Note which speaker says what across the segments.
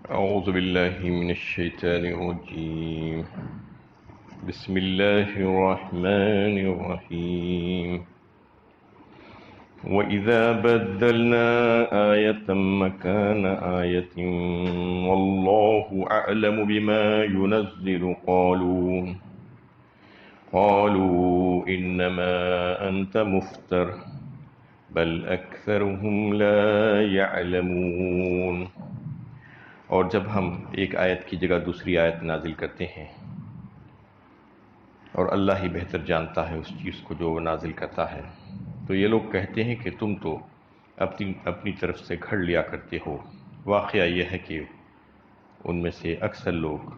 Speaker 1: أعوذ بالله من الشيطان الرجيم. بسم الله الرحمن الرحيم. وإذا بدلنا آية مكان آية والله أعلم بما ينزل قالوا إنما أنت مفتر بل أكثرهم لا يعلمون. اور جب ہم ایک آیت کی جگہ دوسری آیت نازل کرتے ہیں اور اللہ ہی بہتر جانتا ہے اس چیز کو جو وہ نازل کرتا ہے، تو یہ لوگ کہتے ہیں کہ تم تو اپنی طرف سے گھڑ لیا کرتے ہو۔ واقعہ یہ ہے کہ ان میں سے اکثر لوگ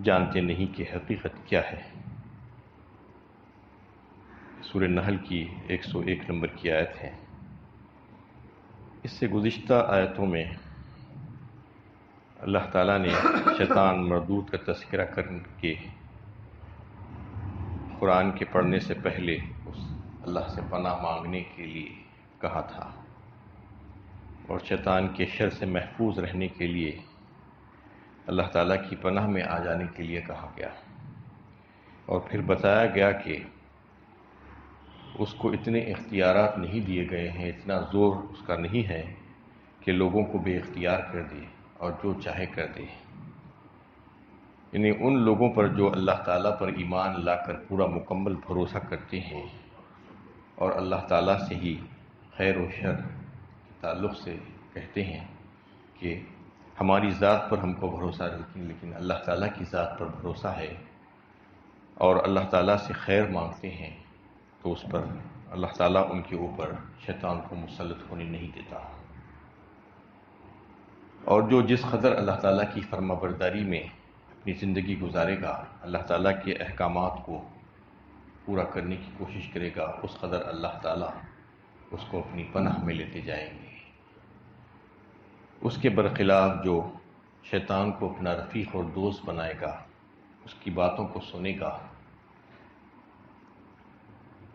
Speaker 1: جانتے نہیں کہ حقیقت کیا ہے۔ سورہ نحل کی 101 نمبر کی آیت ہے۔ اس سے گزشتہ آیتوں میں اللہ تعالیٰ نے شیطان مردود کا تذکرہ کر کے قرآن کے پڑھنے سے پہلے اس اللہ سے پناہ مانگنے کے لیے کہا تھا، اور شیطان کے شر سے محفوظ رہنے کے لیے اللہ تعالیٰ کی پناہ میں آ جانے کے لیے کہا گیا، اور پھر بتایا گیا کہ اس کو اتنے اختیارات نہیں دیے گئے ہیں، اتنا زور اس کا نہیں ہے کہ لوگوں کو بے اختیار کر دے اور جو چاہے کر دے۔ یعنی ان لوگوں پر جو اللہ تعالیٰ پر ایمان لا کر پورا مکمل بھروسہ کرتے ہیں اور اللہ تعالیٰ سے ہی خیر و شر کے تعلق سے کہتے ہیں کہ ہماری ذات پر ہم کو بھروسہ لیکن اللہ تعالیٰ کی ذات پر بھروسہ ہے، اور اللہ تعالیٰ سے خیر مانگتے ہیں، تو اس پر اللہ تعالیٰ ان کے اوپر شیطان کو مسلط ہونے نہیں دیتا۔ اور جو جس قدر اللہ تعالیٰ کی فرما برداری میں اپنی زندگی گزارے گا، اللہ تعالیٰ کے احکامات کو پورا کرنے کی کوشش کرے گا، اس قدر اللہ تعالیٰ اس کو اپنی پناہ میں لیتے جائیں گے۔ اس کے برخلاف جو شیطان کو اپنا رفیق اور دوست بنائے گا، اس کی باتوں کو سنے گا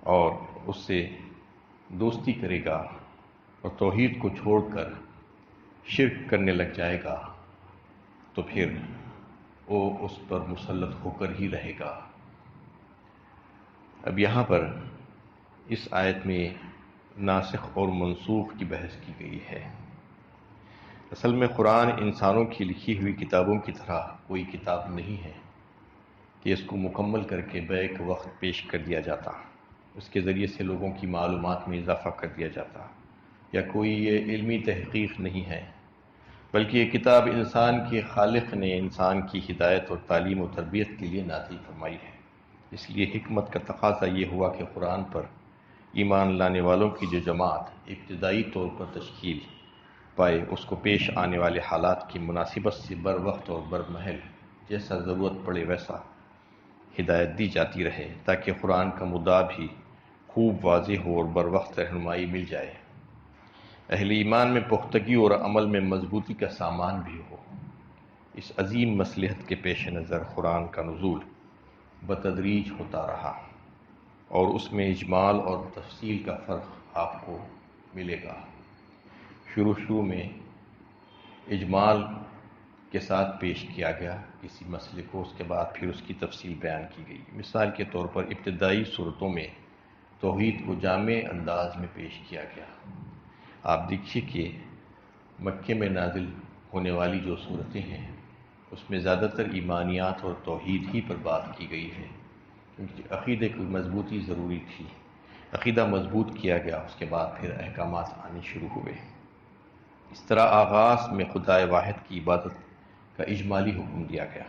Speaker 1: اور اس سے دوستی کرے گا اور توحید کو چھوڑ کر شرک کرنے لگ جائے گا، تو پھر وہ اس پر مسلط ہو کر ہی رہے گا۔ اب یہاں پر اس آیت میں ناسخ اور منسوخ کی بحث کی گئی ہے۔ اصل میں قرآن انسانوں کی لکھی ہوئی کتابوں کی طرح کوئی کتاب نہیں ہے کہ اس کو مکمل کر کے بیک وقت پیش کر دیا جاتا، اس کے ذریعے سے لوگوں کی معلومات میں اضافہ کر دیا جاتا، یا کوئی یہ علمی تحقیق نہیں ہے، بلکہ یہ کتاب انسان کے خالق نے انسان کی ہدایت اور تعلیم و تربیت کے لیے نازل فرمائی ہے۔ اس لیے حکمت کا تقاضا یہ ہوا کہ قرآن پر ایمان لانے والوں کی جو جماعت ابتدائی طور پر تشکیل پائے، اس کو پیش آنے والے حالات کی مناسبت سے بر وقت اور بر محل جیسا ضرورت پڑے ویسا ہدایت دی جاتی رہے، تاکہ قرآن کا مدعا بھی خوب واضح ہو اور بر وقت رہنمائی مل جائے، اہل ایمان میں پختگی اور عمل میں مضبوطی کا سامان بھی ہو۔ اس عظیم مصلحت کے پیش نظر قرآن کا نزول بتدریج ہوتا رہا، اور اس میں اجمال اور تفصیل کا فرق آپ کو ملے گا۔ شروع میں اجمال کے ساتھ پیش کیا گیا کسی مسئلے کو، اس کے بعد پھر اس کی تفصیل بیان کی گئی۔ مثال کے طور پر ابتدائی صورتوں میں توحید کو جامع انداز میں پیش کیا گیا۔ آپ دیکھیے کہ مکے میں نازل ہونے والی جو صورتیں ہیں، اس میں زیادہ تر ایمانیات اور توحید ہی پر بات کی گئی ہے، کیونکہ عقیدے کی مضبوطی ضروری تھی۔ عقیدہ مضبوط کیا گیا، اس کے بعد پھر احکامات آنے شروع ہوئے۔ اس طرح آغاز میں خدائے واحد کی عبادت کا اجمالی حکم دیا گیا،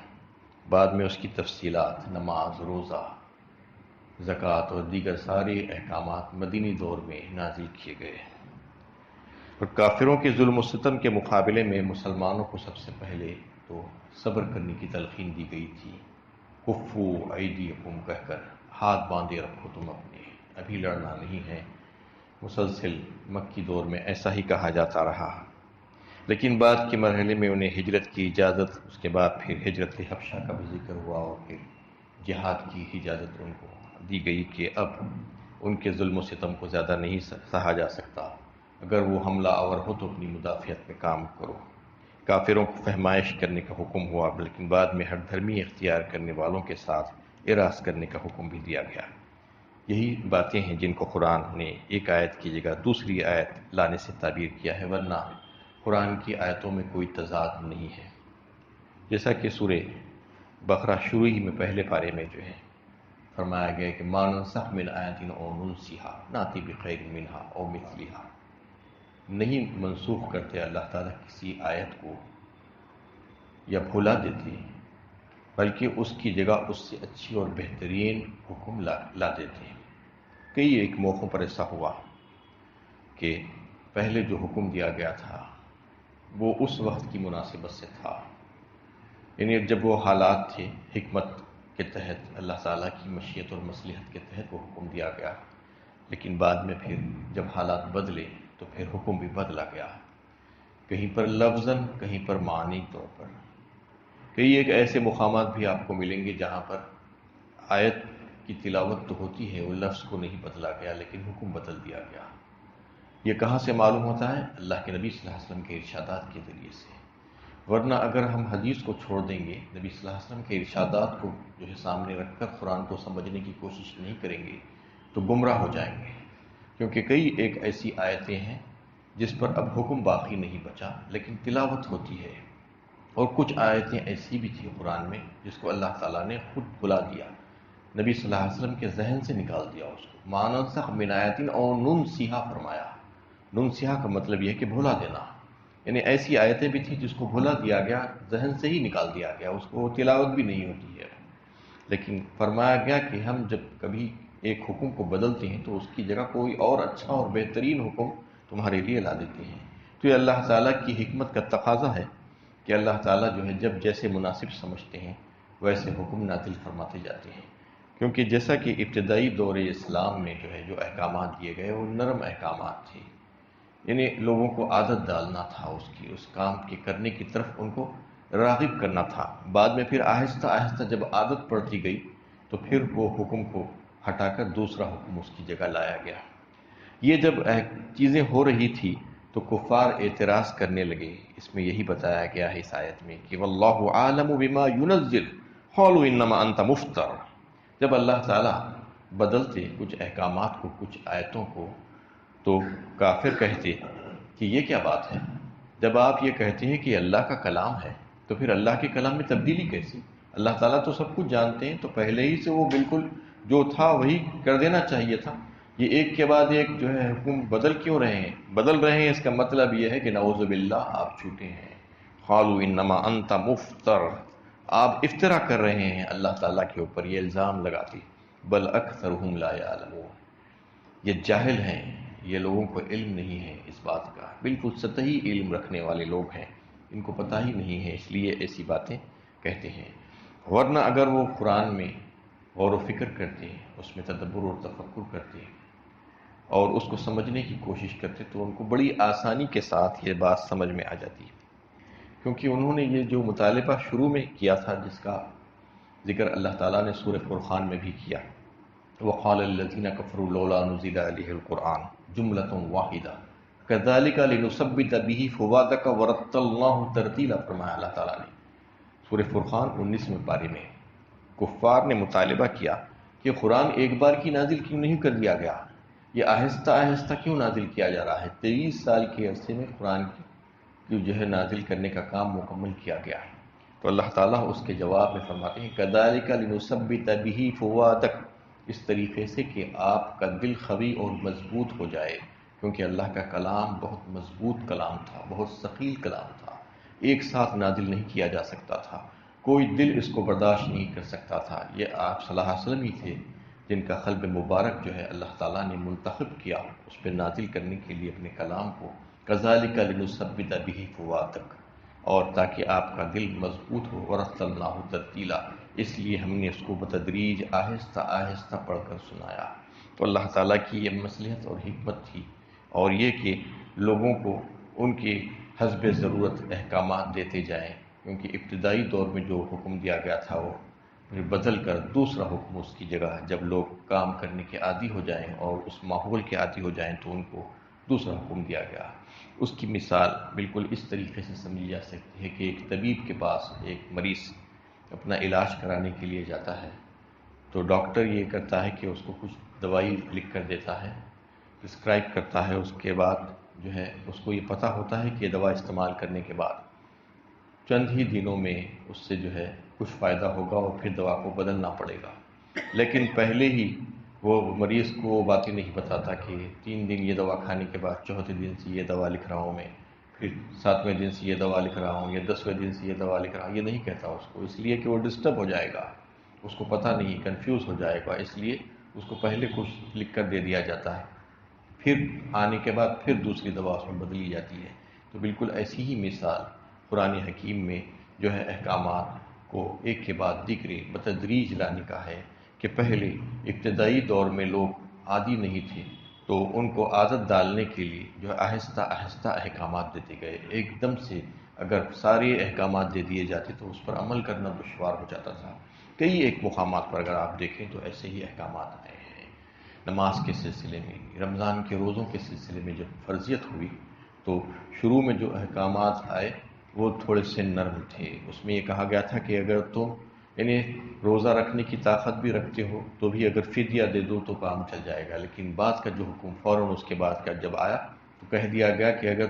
Speaker 1: بعد میں اس کی تفصیلات، نماز، روزہ، زکوٰۃ اور دیگر سارے احکامات مدینی دور میں نازل کیے گئے۔ اور کافروں کے ظلم و ستم کے مقابلے میں مسلمانوں کو سب سے پہلے تو صبر کرنے کی تلقین دی گئی تھی۔ کفو ایدیکم کہہ کر ہاتھ باندھے رکھو تم اپنے، ابھی لڑنا نہیں ہے۔ مسلسل مکی دور میں ایسا ہی کہا جاتا رہا، لیکن بعد کے مرحلے میں انہیں ہجرت کی اجازت، اس کے بعد پھر ہجرت حبشہ کا بھی ذکر ہوا، اور پھر جہاد کی اجازت ان کو دی گئی کہ اب ان کے ظلم و ستم کو زیادہ نہیں سہا جا سکتا، اگر وہ حملہ آور ہو تو اپنی مدافعت میں کام کرو۔ کافروں کو فہمائش کرنے کا حکم ہوا، لیکن بعد میں ہر دھرمی اختیار کرنے والوں کے ساتھ اعراض کرنے کا حکم بھی دیا گیا۔ یہی باتیں ہیں جن کو قرآن نے ایک آیت کی جگہ دوسری آیت لانے سے تعبیر کیا ہے، ورنہ قرآن کی آیتوں میں کوئی تضاد نہیں ہے۔ جیسا کہ سورہ بقرہ شروع ہی میں پہلے پارے میں جو ہے فرمایا گیا کہ ما ننسخ من آیت او ننسیھا ناتی بخیر منہا او مثلھا، نہیں منسوخ کرتے اللہ تعالیٰ کسی آیت کو یا بھلا دیتے، بلکہ اس کی جگہ اس سے اچھی اور بہترین حکم لا دیتے ہیں۔ کئی ایک موقعوں پر ایسا ہوا کہ پہلے جو حکم دیا گیا تھا وہ اس وقت کی مناسبت سے تھا، یعنی جب وہ حالات تھے حکمت کے تحت اللہ تعالیٰ کی مشیت اور مصلحت کے تحت وہ حکم دیا گیا، لیکن بعد میں پھر جب حالات بدلے تو پھر حکم بھی بدلا گیا، کہیں پر لفظاً کہیں پر معنی طور پر۔ کئی ایک ایسے مقامات بھی آپ کو ملیں گے جہاں پر آیت کی تلاوت تو ہوتی ہے، وہ لفظ کو نہیں بدلا گیا لیکن حکم بدل دیا گیا۔ یہ کہاں سے معلوم ہوتا ہے؟ اللہ کے نبی صلی اللہ علیہ وسلم کے ارشادات کے ذریعے سے، ورنہ اگر ہم حدیث کو چھوڑ دیں گے، نبی صلی اللہ علیہ وسلم کے ارشادات کو جو ہے سامنے رکھ کر قرآن کو سمجھنے کی کوشش نہیں کریں گے تو گمراہ ہو جائیں گے، کیونکہ کئی ایک ایسی آیتیں ہیں جس پر اب حکم باقی نہیں بچا لیکن تلاوت ہوتی ہے، اور کچھ آیتیں ایسی بھی تھی قرآن میں جس کو اللہ تعالیٰ نے خود بھلا دیا، نبی صلی اللہ علیہ وسلم کے ذہن سے نکال دیا اس کو۔ ما ننسخ من آیت او ننسیھا فرمایا، ننسیھا کا مطلب یہ ہے کہ بھلا دینا، یعنی ایسی آیتیں بھی تھیں جس کو بھلا دیا گیا، ذہن سے ہی نکال دیا گیا، اس کو تلاوت بھی نہیں ہوتی ہے، لیکن فرمایا گیا کہ ہم جب کبھی ایک حکم کو بدلتے ہیں تو اس کی جگہ کوئی اور اچھا اور بہترین حکم تمہارے لیے لا دیتے ہیں۔ تو یہ اللہ تعالیٰ کی حکمت کا تقاضا ہے کہ اللہ تعالیٰ جو ہے جب جیسے مناسب سمجھتے ہیں ویسے حکم نازل فرماتے جاتے ہیں، کیونکہ جیسا کہ ابتدائی دور اسلام میں جو ہے جو احکامات دیے گئے وہ نرم احکامات تھے، یعنی لوگوں کو عادت ڈالنا تھا اس کام کے کرنے کی طرف ان کو راغب کرنا تھا۔ بعد میں پھر آہستہ آہستہ جب عادت پڑتی گئی تو پھر وہ حکم کو ہٹا کر دوسرا حکم اس کی جگہ لایا گیا۔ یہ جب چیزیں ہو رہی تھی تو کفار اعتراض کرنے لگے، اس میں یہی بتایا گیا ہے اس آیت میں کہ واللہ عالم بما ينزل قالوا انما انت مفتر۔ جب اللہ تعالیٰ بدلتے کچھ احکامات کو، کچھ آیتوں کو، تو کافر کہتے کہ یہ کیا بات ہے؟ جب آپ یہ کہتے ہیں کہ اللہ کا کلام ہے تو پھر اللہ کے کلام میں تبدیلی کیسی؟ اللہ تعالیٰ تو سب کچھ جانتے ہیں، تو پہلے ہی سے وہ بالکل جو تھا وہی کر دینا چاہیے تھا، یہ ایک کے بعد ایک جو ہے حکم بدل کیوں رہے ہیں؟ بدل رہے ہیں اس کا مطلب یہ ہے کہ نعوذ باللہ آپ جھوٹے ہیں۔ قالوا انما انت مفتر، آپ افطرا کر رہے ہیں اللہ تعالیٰ کے اوپر، یہ الزام لگاتے، بل اکثرهم لا یعلمون، یہ جاہل ہیں، یہ لوگوں کو علم نہیں ہے اس بات کا، بالکل سطحی علم رکھنے والے لوگ ہیں، ان کو پتہ ہی نہیں ہے، اس لیے ایسی باتیں کہتے ہیں۔ ورنہ اگر وہ قرآن میں غور و فکر کرتے ہیں، اس میں تدبر اور تفکر کرتے ہیں اور اس کو سمجھنے کی کوشش کرتے تو ان کو بڑی آسانی کے ساتھ یہ بات سمجھ میں آ جاتی ہے، کیونکہ انہوں نے یہ جو مطالبہ شروع میں کیا تھا جس کا ذکر اللہ تعالیٰ نے سورہ فرقان میں بھی کیا، وقال الذين كفروا لولا نزل عليه القرآن جملة واحدة كذلك لنثبت به فؤادك ورتلناه ترتیلا، فرمایا اللہ تعالیٰ نے سورہ فرقان 19ویں پارے میں۔ کفار نے مطالبہ کیا کہ قرآن ایک بار کی نازل کیوں نہیں کر دیا گیا، یہ آہستہ آہستہ کیوں نازل کیا جا رہا ہے؟ 23 سال کے عرصے میں قرآن کی جو ہے نازل کرنے کا کام مکمل کیا گیا ہے۔ تو اللہ تعالیٰ اس کے جواب میں فرماتے ہیں كذلك لنثبت به فؤادك، اس طریقے سے کہ آپ کا دل قوی اور مضبوط ہو جائے، کیونکہ اللہ کا کلام بہت مضبوط کلام تھا، بہت ثقیل کلام تھا، ایک ساتھ نازل نہیں کیا جا سکتا تھا، کوئی دل اس کو برداشت نہیں کر سکتا تھا۔ یہ آپ صلی اللہ علیہ وسلم ہی تھے جن کا قلب مبارک جو ہے اللہ تعالیٰ نے منتخب کیا اس پہ نازل کرنے کے لیے اپنے کلام کو، كذلك لنثبت به فؤادك، اور تاکہ آپ کا دل مضبوط ہو، ورتلناه ترتیلا، اس لیے ہم نے اس کو بتدریج آہستہ آہستہ پڑھ کر سنایا۔ تو اللہ تعالیٰ کی یہ مصلحت اور حکمت تھی، اور یہ کہ لوگوں کو ان کے حسب ضرورت احکامات دیتے جائیں، کیونکہ ابتدائی دور میں جو حکم دیا گیا تھا وہ پھر بدل کر دوسرا حکم اس کی جگہ، جب لوگ کام کرنے کے عادی ہو جائیں اور اس ماحول کے عادی ہو جائیں تو ان کو دوسرا حکم دیا گیا۔ اس کی مثال بالکل اس طریقے سے سمجھی جا سکتی ہے کہ ایک طبیب کے پاس ایک مریض اپنا علاج کرانے کے لیے جاتا ہے تو ڈاکٹر یہ کرتا ہے کہ اس کو کچھ دوائی لکھ کر دیتا ہے، پرسکرائب کرتا ہے، اس کے بعد جو ہے اس کو یہ پتہ ہوتا ہے کہ یہ دوا استعمال کرنے کے بعد چند ہی دنوں میں اس سے جو ہے کچھ فائدہ ہوگا اور پھر دوا کو بدلنا پڑے گا، لیکن پہلے ہی وہ مریض کو وہ باتیں نہیں بتاتا کہ 3 دن یہ دوا کھانے کے بعد چوتھے دن سے یہ دوا لکھ رہا ہوں میں، پھر 7ویں دن سے یہ دوا لکھ رہا ہوں یا 10ویں دن سے یہ دوا لکھ رہا ہوں، یہ نہیں کہتا اس کو، اس لیے کہ وہ ڈسٹرب ہو جائے گا، اس کو پتہ نہیں، کنفیوز ہو جائے گا، اس لیے اس کو پہلے کچھ لکھ کر دے دیا جاتا ہے، پھر آنے کے بعد پھر دوسری دوا اس میں بدلی جاتی ہے۔ تو بالکل ایسی ہی مثال قرآن حکیم میں جو ہے احکامات کو ایک کے بعد دیگرے بتدریج لانے کا ہے کہ پہلے ابتدائی دور میں لوگ عادی نہیں تھے تو ان کو عادت ڈالنے کے لیے جو ہے آہستہ آہستہ احکامات دیتے گئے، ایک دم سے اگر سارے احکامات دے دیے جاتے تو اس پر عمل کرنا دشوار ہو جاتا تھا۔ کئی ایک مقامات پر اگر آپ دیکھیں تو ایسے ہی احکامات آئے ہیں۔ نماز کے سلسلے میں، رمضان کے روزوں کے سلسلے میں جب فرضیت ہوئی تو شروع میں جو احکامات آئے وہ تھوڑے سے نرم تھے، اس میں یہ کہا گیا تھا کہ اگر تم یعنی روزہ رکھنے کی طاقت بھی رکھتے ہو تو بھی اگر فدیہ دے دو تو کام چل جائے گا، لیکن بعد کا جو حکم فوراً اس کے بعد کا جب آیا تو کہہ دیا گیا کہ اگر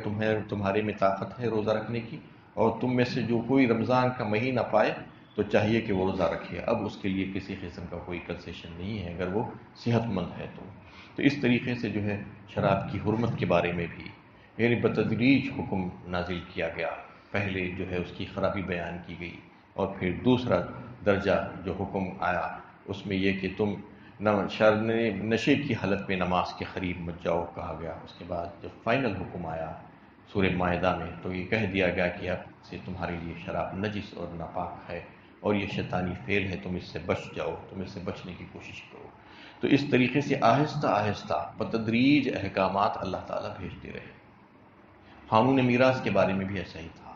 Speaker 1: تمہارے میں طاقت ہے روزہ رکھنے کی اور تم میں سے جو کوئی رمضان کا مہینہ پائے تو چاہیے کہ وہ روزہ رکھے، اب اس کے لیے کسی قسم کا کوئی کنسیشن نہیں ہے اگر وہ صحت مند ہے تو اس طریقے سے جو ہے شراب کی حرمت کے بارے میں بھی یعنی بتدریج حکم نازل کیا گیا، پہلے جو ہے اس کی خرابی بیان کی گئی اور پھر دوسرا درجہ جو حکم آیا اس میں یہ کہ تم نشے کی حالت میں نماز کے قریب مت جاؤ کہا گیا۔ اس کے بعد جب فائنل حکم آیا سورہ مائدہ میں تو یہ کہہ دیا گیا کہ اب سے تمہارے لیے شراب نجس اور ناپاک ہے اور یہ شیطانی فعل ہے، تم اس سے بچ جاؤ، تم اس سے بچنے کی کوشش کرو۔ تو اس طریقے سے آہستہ آہستہ بتدریج احکامات اللہ تعالیٰ بھیجتے رہے۔ قانون میراث کے بارے میں بھی ایسا ہی تھا،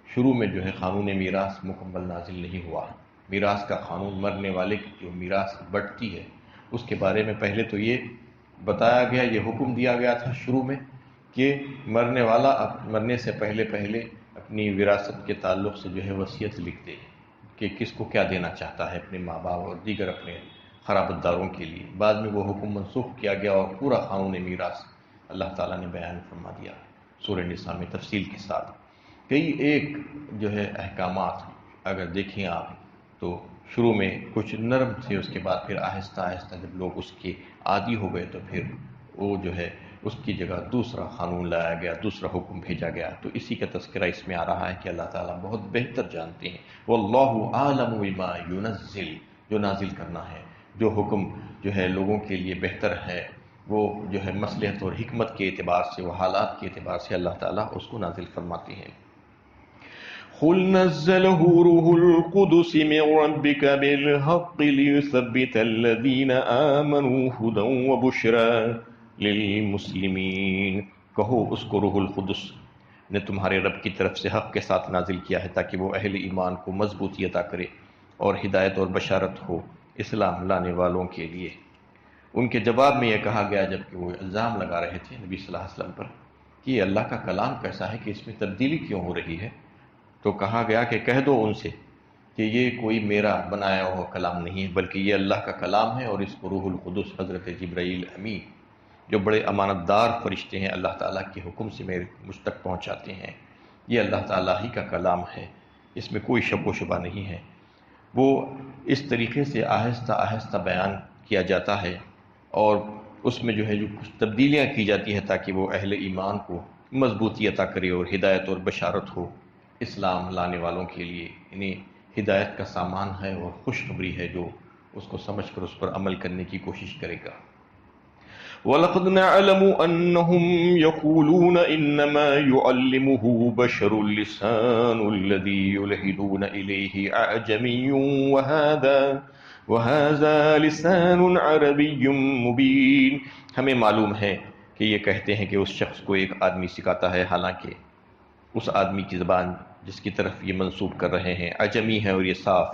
Speaker 1: شروع میں جو ہے قانون میراث مکمل نازل نہیں ہوا، میراث کا قانون مرنے والے کی جو میراث بٹتی ہے اس کے بارے میں پہلے تو یہ بتایا گیا، یہ حکم دیا گیا تھا شروع میں کہ مرنے والا مرنے سے پہلے اپنی وراثت کے تعلق سے جو ہے وصیت لکھ دے کہ کس کو کیا دینا چاہتا ہے، اپنے ماں باپ اور دیگر اپنے قرابت داروں کے لیے۔ بعد میں وہ حکم منسوخ کیا گیا اور پورا قانون میراث اللہ تعالیٰ نے بیان فرما دیا سورہ نساء میں تفصیل کے ساتھ۔ کئی ایک جو ہے احکامات اگر دیکھیں آپ تو شروع میں کچھ نرم تھے، اس کے بعد پھر آہستہ آہستہ جب لوگ اس کے عادی ہو گئے تو پھر وہ جو ہے اس کی جگہ دوسرا قانون لایا گیا، دوسرا حکم بھیجا گیا۔ تو اسی کا تذکرہ اس میں آ رہا ہے کہ اللہ تعالیٰ بہت بہتر جانتے ہیں، واللہ اعلم بما ینزل، جو نازل کرنا ہے، جو حکم جو ہے لوگوں کے لیے بہتر ہے، وہ جو ہے مصلحت اور حکمت کے اعتبار سے، وہ حالات کے اعتبار سے اللہ تعالیٰ اس کو نازل فرماتے ہیں۔ قل نزله روح القدس من ربك بالحق ليثبت الذين آمنوا هدى وبشرى للمسلمین، کہو اس کو روح القدس نے تمہارے رب کی طرف سے حق کے ساتھ نازل کیا ہے تاکہ وہ اہل ایمان کو مضبوطی عطا کرے اور ہدایت اور بشارت ہو اسلام لانے والوں کے لیے۔ ان کے جواب میں یہ کہا گیا جب کہ وہ الزام لگا رہے تھے نبی صلی اللہ علیہ وسلم پر کہ یہ اللہ کا کلام کیسا ہے کہ اس میں تبدیلی کیوں ہو رہی ہے، تو کہا گیا کہ کہہ دو ان سے کہ یہ کوئی میرا بنایا ہوا کلام نہیں ہے بلکہ یہ اللہ کا کلام ہے، اور اس کو روح القدس حضرت جبرائیل امین جو بڑے امانت دار فرشتے ہیں اللہ تعالیٰ کے حکم سے مجھ تک پہنچاتے ہیں، یہ اللہ تعالیٰ ہی کا کلام ہے، اس میں کوئی شک و شبہ نہیں ہے۔ وہ اس طریقے سے آہستہ آہستہ بیان کیا جاتا ہے اور اس میں جو ہے جو کچھ تبدیلیاں کی جاتی ہیں تاکہ وہ اہل ایمان کو مضبوطی عطا کرے اور ہدایت اور بشارت ہو اسلام لانے والوں کے لیے، یعنی ہدایت کا سامان ہے اور خوشخبری ہے جو اس کو سمجھ کر اس پر عمل کرنے کی کوشش کرے گا۔ وَلَقَدْ نَعْلَمُ أَنَّهُمْ يَقُولُونَ إِنَّمَا يُعَلِّمُهُ بَشَرٌ لِسَانُ الَّذِي يُلْحِدُونَ إِلَيْهِ أَعْجَمِيٌّ وَهَذَا لِسَانٌ عَرَبِيٌّ مُبِينٌ۔ ہمیں معلوم ہے کہ یہ کہتے ہیں کہ اس شخص کو ایک آدمی سکھاتا ہے، حالانکہ اس آدمی کی زبان جس کی طرف یہ منسوب کر رہے ہیں عجمی ہے اور یہ صاف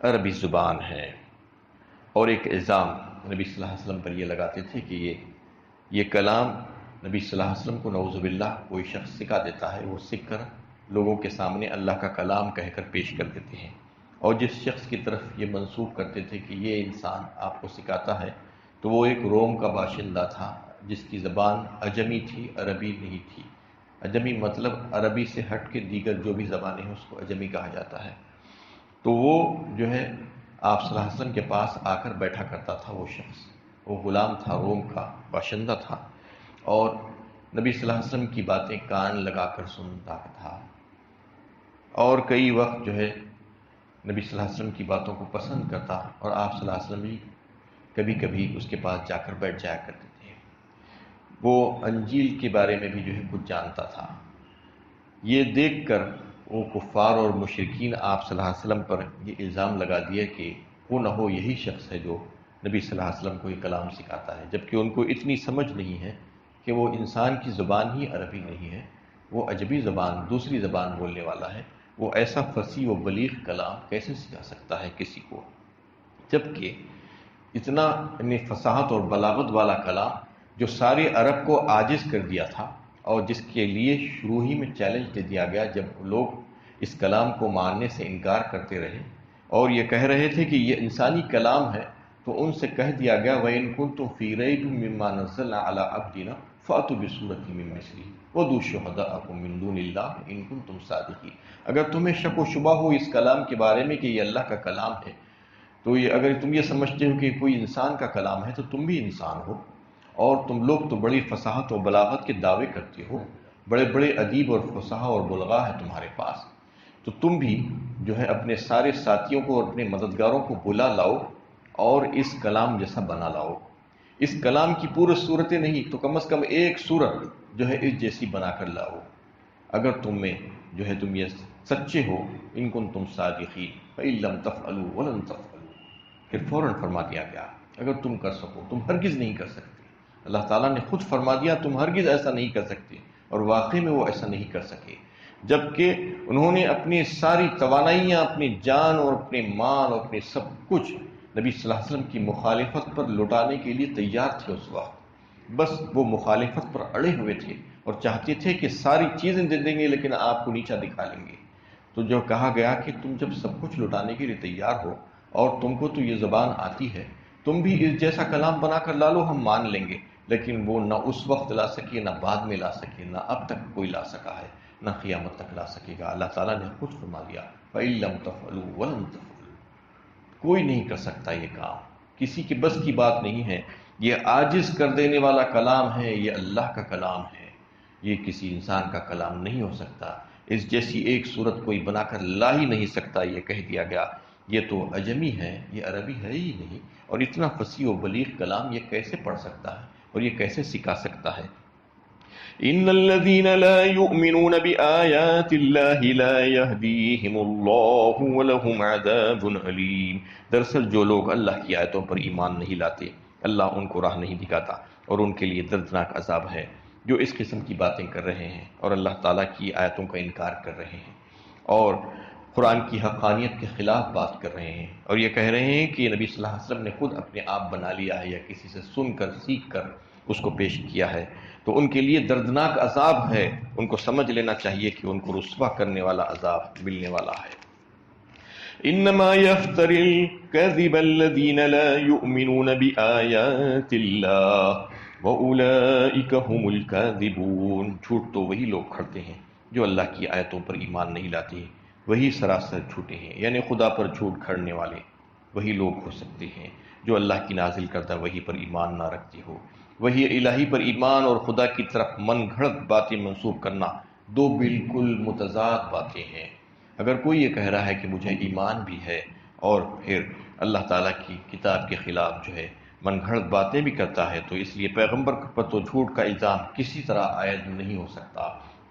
Speaker 1: عربی زبان ہے۔ اور ایک الزام نبی صلی اللہ علیہ وسلم پر یہ لگاتے تھے کہ یہ کلام نبی صلی اللہ علیہ وسلم کو نعوذ باللہ کوئی شخص سکھا دیتا ہے، وہ سیکھ کر لوگوں کے سامنے اللہ کا کلام کہہ کر پیش کر دیتے ہیں، اور جس شخص کی طرف یہ منسوب کرتے تھے کہ یہ انسان آپ کو سکھاتا ہے تو وہ ایک روم کا باشندہ تھا جس کی زبان عجمی تھی، عربی نہیں تھی۔ عجمی مطلب عربی سے ہٹ کے دیگر جو بھی زبانیں ہیں اس کو عجمی کہا جاتا ہے۔ تو وہ جو ہے آپ صلی اللہ علیہ وسلم کے پاس آ کر بیٹھا کرتا تھا، وہ شخص، وہ غلام تھا، روم کا باشندہ تھا، اور نبی صلی اللہ علیہ وسلم کی باتیں کان لگا کر سنتا تھا، اور کئی وقت جو ہے نبی صلی اللہ علیہ وسلم کی باتوں کو پسند کرتا، اور آپ صلی اللہ علیہ وسلم بھی کبھی کبھی اس کے پاس جا کر بیٹھ جایا کرتے تھے۔ وہ انجیل کے بارے میں بھی جو ہے کچھ جانتا تھا۔ یہ دیکھ کر وہ کفار اور مشرکین آپ صلی اللہ علیہ وسلم پر یہ الزام لگا دیا کہ وہ نہ ہو یہی شخص ہے جو نبی صلی اللہ علیہ وسلم کو یہ کلام سکھاتا ہے، جبکہ ان کو اتنی سمجھ نہیں ہے کہ وہ انسان کی زبان ہی عربی نہیں ہے، وہ عجمی زبان، دوسری زبان بولنے والا ہے، وہ ایسا فصیح و بلیغ کلام کیسے سکھا سکتا ہے کسی کو، جبکہ اتنا فصاحت اور بلاغت والا کلام جو سارے عرب کو عاجز کر دیا تھا، اور جس کے لیے شروع ہی میں چیلنج دے دیا گیا جب لوگ اس کلام کو ماننے سے انکار کرتے رہے اور یہ کہہ رہے تھے کہ یہ انسانی کلام ہے، تو ان سے کہہ دیا گیا وَإِن كُنتُمْ فِي رَيْبٍ مِّمَّا نَزَّلْنَا عَلَىٰ عَبْدِنَا فَأْتُوا بِسُورَةٍ مِّن مِّثْلِهِ وَادْعُوا شُهَدَاءَكُم مِّن دُونِ اللَّهِ إِن كُنتُمْ صَادِقِينَ۔ اگر تمہیں شک و شبہ ہو اس کلام کے بارے میں کہ یہ اللہ کا کلام ہے، تو یہ اگر تم یہ سمجھتے ہو کہ کوئی انسان کا کلام ہے تو تم بھی انسان ہو، اور تم لوگ تو بڑی فصاحت و بلاغت کے دعوے کرتے ہو، بڑے بڑے ادیب اور فصاح اور بلغاء ہے تمہارے پاس، تو تم بھی جو ہے اپنے سارے ساتھیوں کو اور اپنے مددگاروں کو بلا لاؤ اور اس کلام جیسا بنا لاؤ، اس کلام کی پورے صورتیں نہیں تو کم از کم ایک صورت جو ہے اس جیسی بنا کر لاؤ، اگر تم میں جو ہے تم یہ سچے ہو، ان کنتم صادقین فإن لم تفعلوا ولن تفعلوا۔ پھر فوراً فرما دیا گیا اگر تم کر سکو، تم ہرگز نہیں کر سکتے۔ اللہ تعالیٰ نے خود فرما دیا تم ہرگز ایسا نہیں کر سکتے، اور واقعی میں وہ ایسا نہیں کر سکے، جبکہ انہوں نے اپنی ساری توانائیاں، اپنی جان اور اپنے مال اور اپنے سب کچھ نبی صلی اللہ علیہ وسلم کی مخالفت پر لٹانے کے لیے تیار تھے اس وقت، بس وہ مخالفت پر اڑے ہوئے تھے اور چاہتے تھے کہ ساری چیزیں دے دیں گے لیکن آپ کو نیچا دکھا لیں گے۔ تو جو کہا گیا کہ تم جب سب کچھ لٹانے کے لیے تیار ہو اور تم کو تو یہ زبان آتی ہے، تم بھی اس جیسا کلام بنا کر لا لو، ہم مان لیں گے، لیکن وہ نہ اس وقت لا سکے، نہ بعد میں لا سکے، نہ اب تک کوئی لا سکا ہے، نہ قیامت تک لا سکے گا۔ اللہ تعالیٰ نے خود فرما دیا فَإِن لَّمْ تَفْعَلُوا وَلَن تَفْعَلُوا۔ کوئی نہیں کر سکتا یہ کام، کسی کی بس کی بات نہیں ہے، یہ عاجز کر دینے والا کلام ہے، یہ اللہ کا کلام ہے، یہ کسی انسان کا کلام نہیں ہو سکتا، اس جیسی ایک صورت کوئی بنا کر لا ہی نہیں سکتا۔ یہ کہہ دیا گیا یہ تو عجمی ہے، یہ عربی ہے ہی نہیں، اور اتنا فصیح و بلیغ کلام یہ کیسے پڑھ سکتا ہے اور یہ کیسے سکھا سکتا ہے۔ ان الذين لا يؤمنون بآيات الله لا يهديهم الله ولهم عذاب أليم۔ دراصل جو لوگ اللہ کی آیتوں پر ایمان نہیں لاتے، اللہ ان کو راہ نہیں دکھاتا، اور ان کے لیے دردناک عذاب ہے جو اس قسم کی باتیں کر رہے ہیں اور اللہ تعالیٰ کی آیتوں کا انکار کر رہے ہیں اور قرآن کی حقانیت کے خلاف بات کر رہے ہیں، اور یہ کہہ رہے ہیں کہ نبی صلی اللہ علیہ وسلم نے خود اپنے آپ بنا لیا ہے یا کسی سے سن کر سیکھ کر اس کو پیش کیا ہے، تو ان کے لیے دردناک عذاب ہے، ان کو سمجھ لینا چاہیے کہ ان کو رسوا کرنے والا عذاب ملنے والا ہے۔ انما يفتر الكذب الذين لا يؤمنون بآيات الله واولئك هم الكاذبون۔ جھوٹ تو وہی لوگ کھڑتے ہیں جو اللہ کی آیتوں پر ایمان نہیں لاتے، وہی سراسر جھوٹے ہیں، یعنی خدا پر جھوٹ کھڑنے والے وہی لوگ ہو سکتے ہیں جو اللہ کی نازل کردہ وحی پر ایمان نہ رکھتے ہو۔ وحی الہی پر ایمان اور خدا کی طرف من گھڑت باتیں منسوب کرنا دو بالکل متضاد باتیں ہیں۔ اگر کوئی یہ کہہ رہا ہے کہ مجھے ایمان بھی ہے اور پھر اللہ تعالیٰ کی کتاب کے خلاف جو ہے من گھڑت باتیں بھی کرتا ہے، تو اس لیے پیغمبر پر تو جھوٹ کا الزام کسی طرح عائد نہیں ہو سکتا۔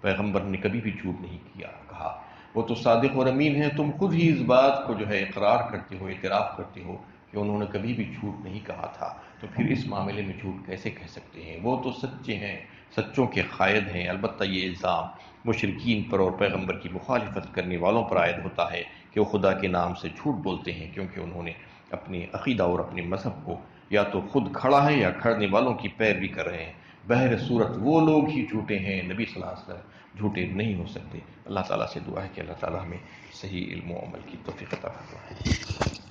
Speaker 1: پیغمبر نے کبھی بھی جھوٹ نہیں کہا، وہ تو صادق اور امین ہیں۔ تم خود ہی اس بات کو جو ہے اقرار کرتے ہو، اعتراف کرتے ہو کہ انہوں نے کبھی بھی جھوٹ نہیں کہا تھا، تو پھر اس معاملے میں جھوٹ کیسے کہہ سکتے ہیں؟ وہ تو سچے ہیں، سچوں کے قائد ہیں۔ البتہ یہ الزام مشرکین پر اور پیغمبر کی مخالفت کرنے والوں پر عائد ہوتا ہے کہ وہ خدا کے نام سے جھوٹ بولتے ہیں، کیونکہ انہوں نے اپنے عقیدہ اور اپنے مذہب کو یا تو خود کھڑا ہے یا کھڑنے والوں کی پیروی کر رہے ہیں۔ بہر صورت وہ لوگ ہی جھوٹے ہیں، نبی صلی اللہ علیہ وسلم جھوٹے نہیں ہو سکتے۔ اللہ تعالیٰ سے دعا ہے کہ اللہ تعالیٰ ہمیں صحیح علم و عمل کی توفیق عطا فرمائے۔